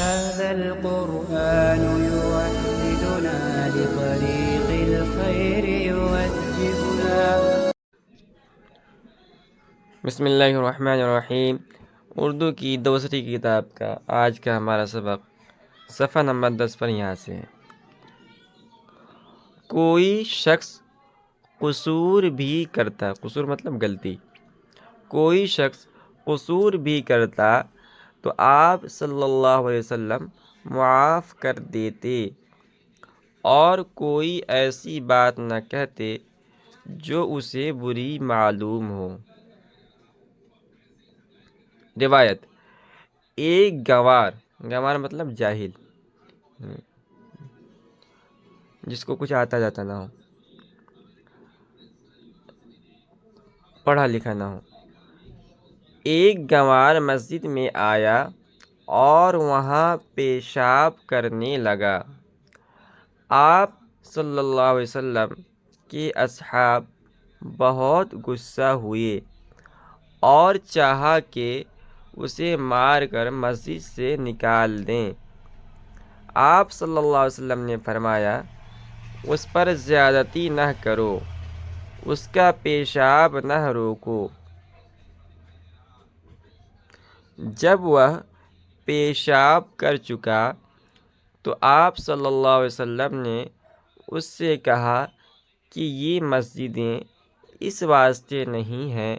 هذا القرآن يوحدنا لطريق الخير يوجهنا. بسم اللہ الرحمن الرحیم۔ اردو کی دوسری کتاب کا آج کا ہمارا سبق صفحہ نمبر 10 پر یہاں سے ہے۔ کوئی شخص قصور بھی کرتا، قصور مطلب غلطی، کوئی شخص قصور بھی کرتا تو آپ صلی اللہ علیہ وسلم معاف کر دیتے اور کوئی ایسی بات نہ کہتے جو اسے بری معلوم ہو۔ روایت: ایک گنوار مطلب جاہل، جس کو کچھ آتا جاتا نہ ہو، پڑھا لکھا نہ ہو، ایک گنوار مسجد میں آیا اور وہاں پیشاب کرنے لگا۔ آپ صلی اللہ علیہ وسلم کے اصحاب بہت غصہ ہوئے اور چاہا کہ اسے مار کر مسجد سے نکال دیں۔ آپ صلی اللہ علیہ وسلم نے فرمایا، اس پر زیادتی نہ کرو، اس کا پیشاب نہ روکو۔ جب وہ پیشاب کر چکا تو آپ صلی اللہ علیہ وسلم نے اس سے کہا کہ یہ مسجدیں اس واسطے نہیں ہیں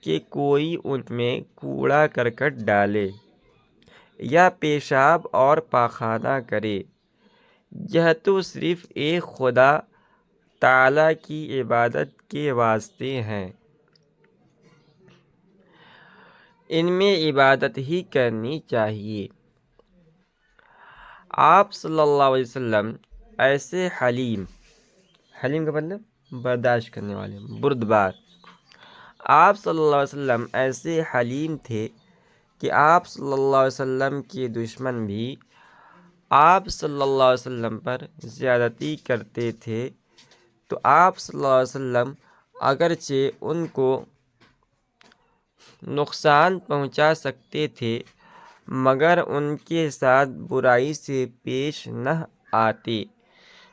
کہ کوئی ان میں کوڑا کرکٹ ڈالے یا پیشاب اور پاخانہ کرے، یہ تو صرف ایک خدا تعالیٰ کی عبادت کے واسطے ہیں، ان میں عبادت ہی کرنی چاہیے۔ آپ صلی اللہ علیہ وسلم ایسے حلیم کا مطلب برداشت کرنے والے، بردبار، آپ صلی اللہ علیہ وسلم ایسے حلیم تھے کہ آپ صلی اللہ علیہ وسلم کے دشمن بھی آپ صلی اللہ علیہ وسلم پر زیادتی کرتے تھے تو آپ صلی اللہ علیہ وسلم اگرچہ ان کو نقصان پہنچا سکتے تھے مگر ان کے ساتھ برائی سے پیش نہ آتے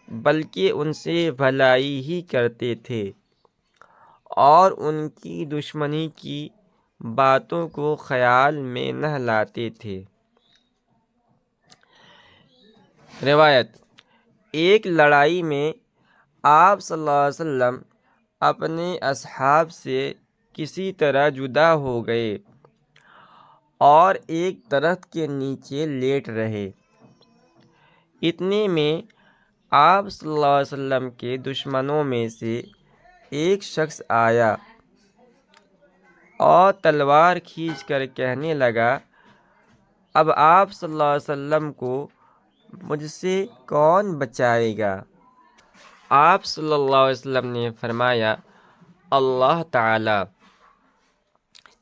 بلکہ ان سے بھلائی ہی کرتے تھے اور ان کی دشمنی کی باتوں کو خیال میں نہ لاتے تھے۔ روایت: ایک لڑائی میں آپ صلی اللہ علیہ وسلم اپنے اصحاب سے کسی طرح جدا ہو گئے اور ایک درخت کے نیچے لیٹ رہے۔ اتنے میں آپ صلی اللہ علیہ وسلم کے دشمنوں میں سے ایک شخص آیا اور تلوار کھینچ کر کہنے لگا، اب آپ صلی اللہ علیہ وسلم کو مجھ سے کون بچائے گا؟ آپ صلی اللہ علیہ وسلم نے فرمایا، اللہ تعالی۔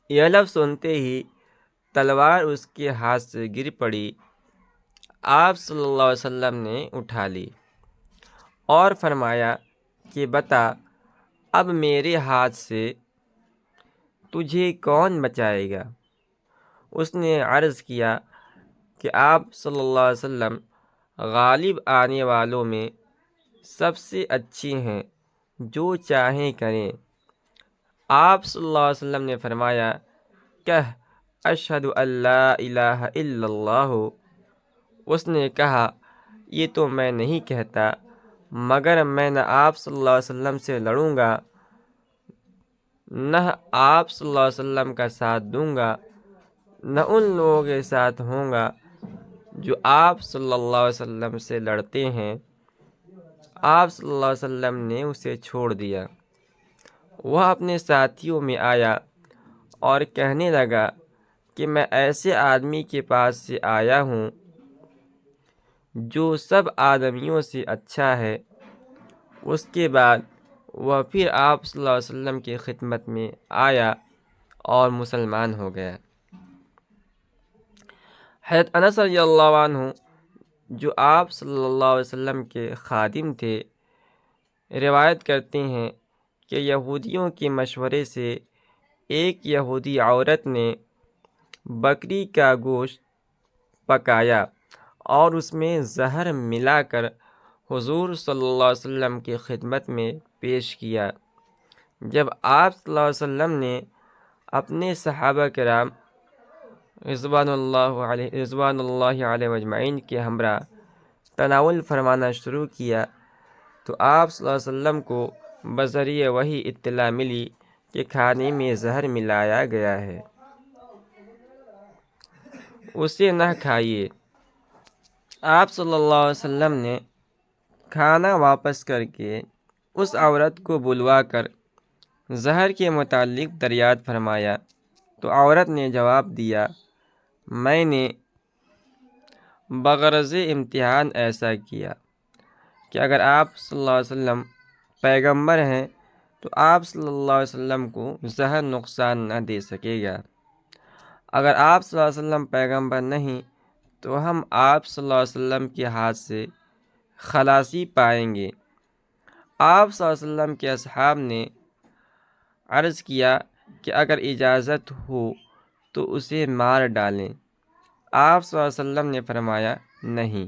یہ لفظ سنتے ہی تلوار اس کے ہاتھ سے گر پڑی۔ آپ صلی اللہ علیہ وسلم نے اٹھا لی اور فرمایا کہ بتا، اب میرے ہاتھ سے تجھے کون بچائے گا؟ اس نے عرض کیا کہ آپ صلی اللہ علیہ وسلم غالب آنے والوں میں سب سے اچھی ہیں، جو چاہیں کریں۔ آپ صلی اللہ علیہ وسلم نے فرمایا، کہہ اشہد ان لا الہ الا اللہ۔ اس نے کہا، یہ تو میں نہیں کہتا، مگر میں نہ آپ صلی اللہ علیہ وسلم سے لڑوں گا، نہ آپ صلی اللہ علیہ وسلم کا ساتھ دوں گا، نہ ان لوگوں کے ساتھ ہوں گا جو آپ صلی اللہ علیہ وسلم سے لڑتے ہیں۔ آپ صلی اللہ علیہ وسلم نے اسے چھوڑ دیا۔ وہ اپنے ساتھیوں میں آیا اور کہنے لگا کہ میں ایسے آدمی کے پاس سے آیا ہوں جو سب آدمیوں سے اچھا ہے۔ اس کے بعد وہ پھر آپ صلی اللہ علیہ وسلم کی خدمت میں آیا اور مسلمان ہو گیا۔ حضرت انس رضی اللہ عنہ جو آپ صلی اللہ علیہ وسلم کے خادم تھے، روایت کرتے ہیں کہ یہودیوں کے مشورے سے ایک یہودی عورت نے بکری کا گوشت پکایا اور اس میں زہر ملا کر حضور صلی اللہ علیہ وسلم کی خدمت میں پیش کیا۔ جب آپ صلی اللہ علیہ وسلم نے اپنے صحابہ کرام رضوان اللہ علیہ اجمعین کے ہمراہ تناول فرمانا شروع کیا تو آپ صلی اللہ علیہ وسلم کو بذریعہ وحی اطلاع ملی کہ کھانے میں زہر ملایا گیا ہے، اسے نہ کھائیے۔ آپ صلی اللہ علیہ وسلم نے کھانا واپس کر کے اس عورت کو بلوا کر زہر کے متعلق دریافت فرمایا تو عورت نے جواب دیا، میں نے بغرض امتحان ایسا کیا کہ اگر آپ صلی اللہ علیہ وسلم پیغمبر ہیں تو آپ صلی اللہ علیہ وسلم کو زہر نقصان نہ دے سکے گا، اگر آپ صلی اللہ علیہ وسلم پیغمبر نہیں تو ہم آپ صلی اللہ علیہ وسلم کے ہاتھ سے خلاصی پائیں گے۔ آپ صلی اللہ علیہ وسلم کے اصحاب نے عرض کیا کہ اگر اجازت ہو تو اسے مار ڈالیں۔ آپ صلی اللہ علیہ وسلم نے فرمایا نہیں،